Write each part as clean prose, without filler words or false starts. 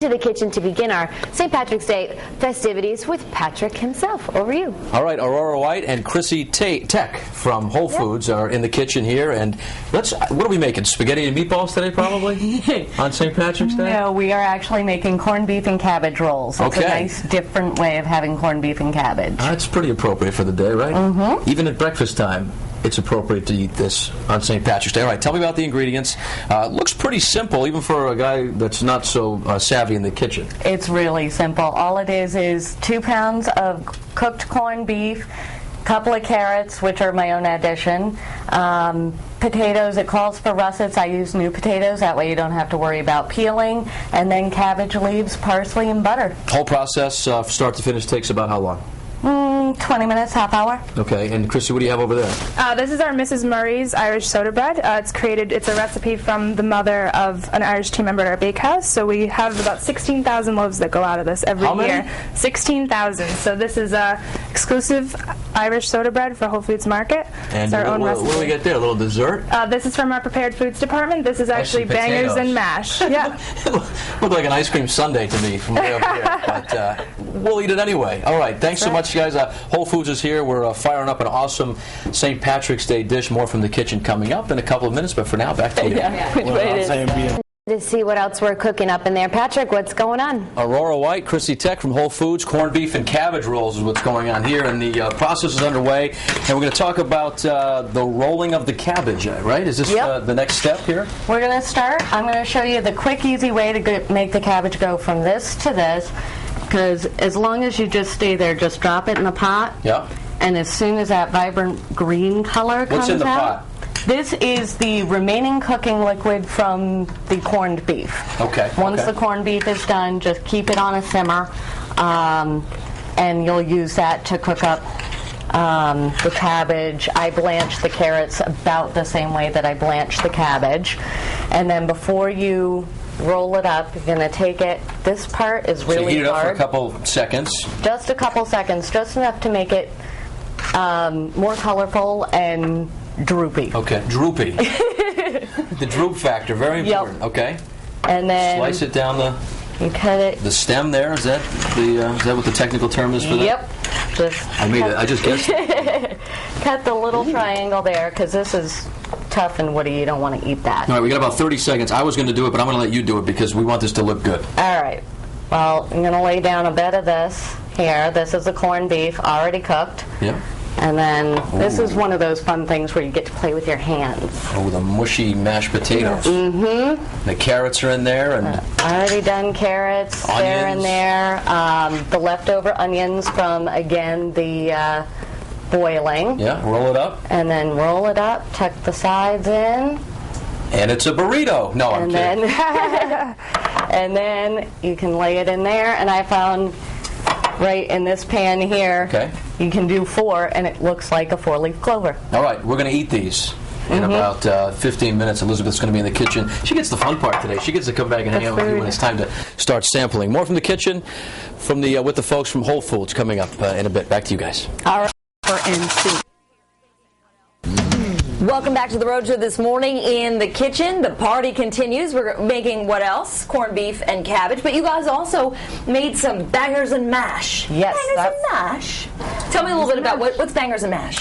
To the kitchen to begin our St. Patrick's Day festivities with Patrick himself. Over you. All right, Aurora White and Chrissy Tech from Whole Foods are in the kitchen here, and what are we making? Spaghetti and meatballs today, probably on St. Patrick's Day? No, we are actually making corned beef and cabbage rolls. It's a nice, different way of having corned beef and cabbage. That's pretty appropriate for the day, right? Mm-hmm. Even at breakfast time, it's appropriate to eat this on St. Patrick's Day. All right, tell me about the ingredients. Looks pretty simple, even for a guy that's not so savvy in the kitchen. It's really simple. All it is 2 pounds of cooked corned beef, a couple of carrots, which are my own addition, potatoes. It calls for russets. I use new potatoes. That way you don't have to worry about peeling. And then cabbage leaves, parsley, and butter. Whole process, start to finish, takes about how long? 20 minutes, half hour. Okay, and Chrissy, what do you have over there? This is our Mrs. Murray's Irish soda bread. It's a recipe from the mother of an Irish team member at our bakehouse. So we have about 16,000 loaves that go out of this every year. 16,000. So this is exclusive Irish soda bread for Whole Foods Market. And it's our own recipe. What do we get there? A little dessert? This is from our prepared foods department. This is actually bangers and mash. Yeah. Looked like an ice cream sundae to me from way over here, but we'll eat it anyway. All right, thanks so much, guys. Whole Foods is here. We're firing up an awesome St. Patrick's Day dish. More from the kitchen coming up in a couple of minutes, but for now, back to you. To see what else we're cooking up in there. Patrick, what's going on? Aurora White, Chrissy Tech from Whole Foods, corned beef and cabbage rolls is what's going on here, and the process is underway. And we're going to talk about the rolling of the cabbage, right? Is this the next step here? We're going to start. I'm going to show you the quick, easy way to make the cabbage go from this to this. Because as long as you just stay there, just drop it in the pot. Yeah. And as soon as that vibrant green color comes out. What's in the pot? This is the remaining cooking liquid from the corned beef. Okay. Once the corned beef is done, just keep it on a simmer, and you'll use that to cook up the cabbage. I blanch the carrots about the same way that I blanch the cabbage. And then before you roll it up, you're going to take it. This part is really hard. So you heat it up for a couple seconds? Just a couple seconds, just enough to make it more colorful and droopy. Okay, droopy. The droop factor, very important. Yep. Okay. And then slice it down you cut it. The stem there, is that what the technical term is for that? Yep. I just guessed. Cut the little triangle there, because this is tough and woody. You don't want to eat that. All right, we got about 30 seconds. I was going to do it, but I'm going to let you do it because we want this to look good. All right. Well, I'm going to lay down a bed of this here. This is the corned beef, already cooked. Yeah. And then this is one of those fun things where you get to play with your hands. Oh, the mushy mashed potatoes. Mm-hmm. The carrots are in there. And already done carrots. Onions. They're in there. The leftover onions from, again, the boiling. Yeah, roll it up. And then roll it up, tuck the sides in. And it's a burrito. No, I'm kidding. And then you can lay it in there. And I found right in this pan here, you can do 4, and it looks like a 4-leaf clover. All right, we're going to eat these in about 15 minutes. Elizabeth's going to be in the kitchen. She gets the fun part today. She gets to come back and hang out with you when it's time to start sampling. More from the kitchen, from the with the folks from Whole Foods coming up in a bit. Back to you guys. All right, for NC. Welcome back to the Road Show this morning in the kitchen. The party continues. We're making what else? Corned beef and cabbage. But you guys also made some bangers and mash. Yes. Bangers and mash. Tell me a little bit about what's bangers and mash.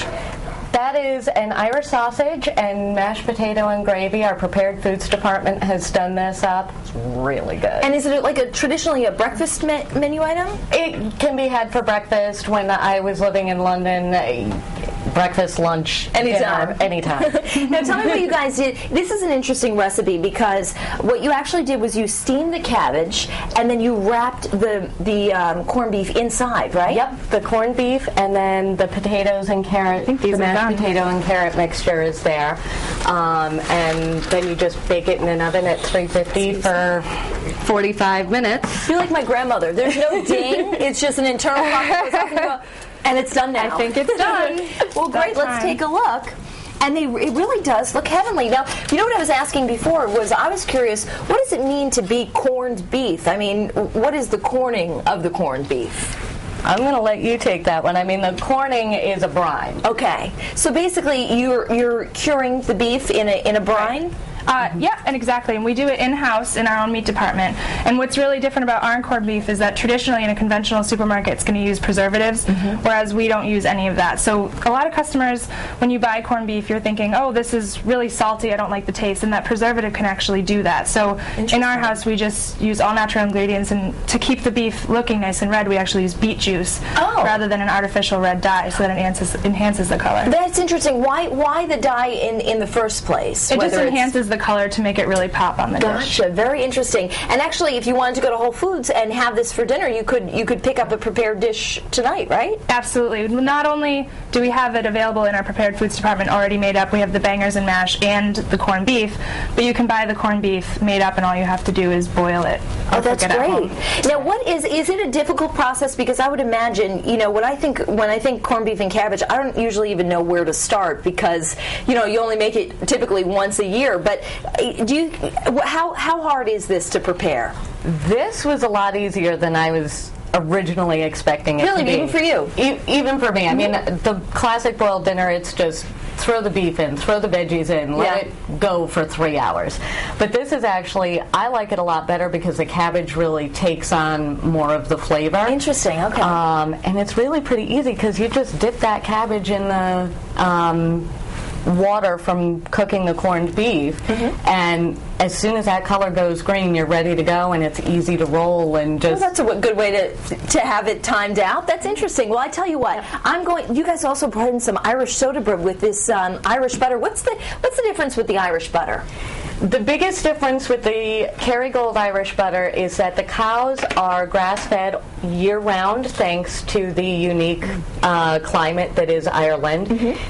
That is an Irish sausage and mashed potato and gravy. Our prepared foods department has done this up. It's really good. And is it like traditionally a breakfast menu item? It can be had for breakfast. When I was living in London, breakfast, lunch, anytime. Anytime. Now tell me what you guys did. This is an interesting recipe because what you actually did was you steamed the cabbage and then you wrapped the corned beef inside, right? Yep, the corned beef and then the potatoes and carrot. The mashed potato and carrot mixture is there. And then you just bake it in an oven at 350 for 45 minutes. I feel like my grandmother. There's no ding. It's just an internal process. And it's done now. I think it's done. Well, great. Let's take a look. And it really does look heavenly. Now, you know what I was asking before was I was curious, what does it mean to be corned beef? I mean, what is the corning of the corned beef? I'm going to let you take that one. I mean, the corning is a brine. Okay. So basically, you're curing the beef in a brine? Yeah, and exactly. And we do it in-house in our own meat department. And what's really different about our corned beef is that traditionally in a conventional supermarket it's going to use preservatives, whereas we don't use any of that. So a lot of customers, when you buy corned beef, you're thinking, oh, this is really salty, I don't like the taste, and that preservative can actually do that. So in our house we just use all natural ingredients, and to keep the beef looking nice and red we actually use beet juice rather than an artificial red dye, so that it enhances the color. That's interesting. Why the dye in the first place? It just enhances the color to make it really pop on the dish. Gotcha. Very interesting. And actually, if you wanted to go to Whole Foods and have this for dinner, you could pick up a prepared dish tonight, right? Absolutely. Not only do we have it available in our prepared foods department already made up, we have the bangers and mash and the corned beef, but you can buy the corned beef made up and all you have to do is boil it. Oh, that's great. Now, what is it a difficult process? Because I would imagine, when I think corned beef and cabbage, I don't usually even know where to start, because you only make it typically once a year. But how hard is this to prepare? This was a lot easier than I was originally expecting it to be. Really, even for you? Even for me. I mean, the classic boiled dinner, it's just throw the beef in, throw the veggies in, let it go for 3 hours. But this is actually, I like it a lot better because the cabbage really takes on more of the flavor. Interesting, okay. And it's really pretty easy because you just dip that cabbage in the water from cooking the corned beef, and as soon as that color goes green, you're ready to go, and it's easy to roll and just. Well, that's a good way to have it timed out. That's interesting. Well, I tell you what, you guys also put in some Irish soda bread with this Irish butter. What's the difference with the Irish butter? The biggest difference with the Kerrygold Irish butter is that the cows are grass-fed year-round thanks to the unique climate that is Ireland.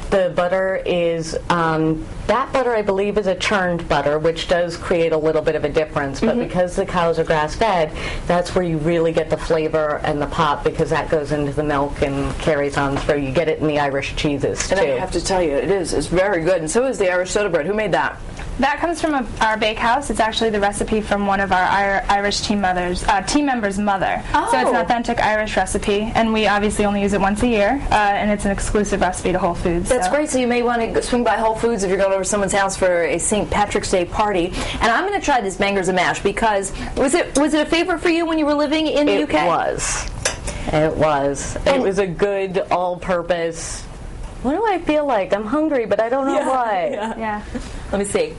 The butter is, that butter I believe is a churned butter, which does create a little bit of a difference, but because the cows are grass-fed, that's where you really get the flavor and the pop, because that goes into the milk and carries on through. You get it in the Irish cheeses, too. And I have to tell you, it's very good, and so is the Irish soda bread. Who made that? That comes from our bakehouse. It's actually the recipe from one of our Irish team members' mother. So it's an authentic Irish recipe, and we obviously only use it once a year, and it's an exclusive recipe to Whole Foods. That's great. So you may want to swing by Whole Foods if you're going over to someone's house for a St. Patrick's Day party. And I'm going to try this bangers and mash, because was it a favorite for you when you were living in the UK? It was. It was. It was a good all-purpose. What do I feel like? I'm hungry, but I don't know why. Yeah. Let me see.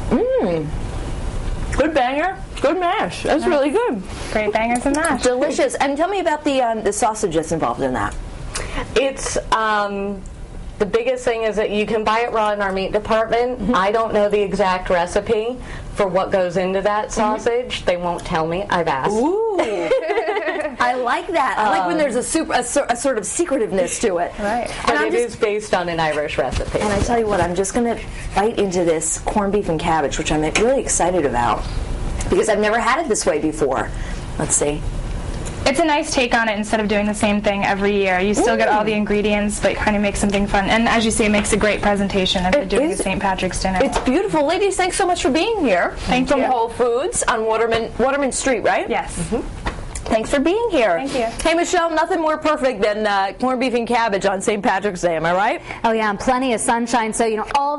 Good banger, good mash. That's really good. Great bangers and mash. Delicious. And tell me about the sausage that's involved in that. It's the biggest thing is that you can buy it raw in our meat department. I don't know the exact recipe for what goes into that sausage. They won't tell me. I've asked. Ooh. I like that. I like when there's a sort of secretiveness to it. Right. But it is based on an Irish recipe. And I tell you what, I'm just going to bite into this corned beef and cabbage, which I'm really excited about, because I've never had it this way before. Let's see. It's a nice take on it instead of doing the same thing every year. You still get all the ingredients, but kind of make something fun. And as you say, it makes a great presentation if you're doing a St. Patrick's dinner. It's beautiful. Ladies, thanks so much for being here. Thank you. From Whole Foods on Waterman Street, right? Yes. Thanks for being here. Thank you. Hey, Michelle, nothing more perfect than corned beef and cabbage on St. Patrick's Day, am I right? Oh, yeah, and plenty of sunshine, so, all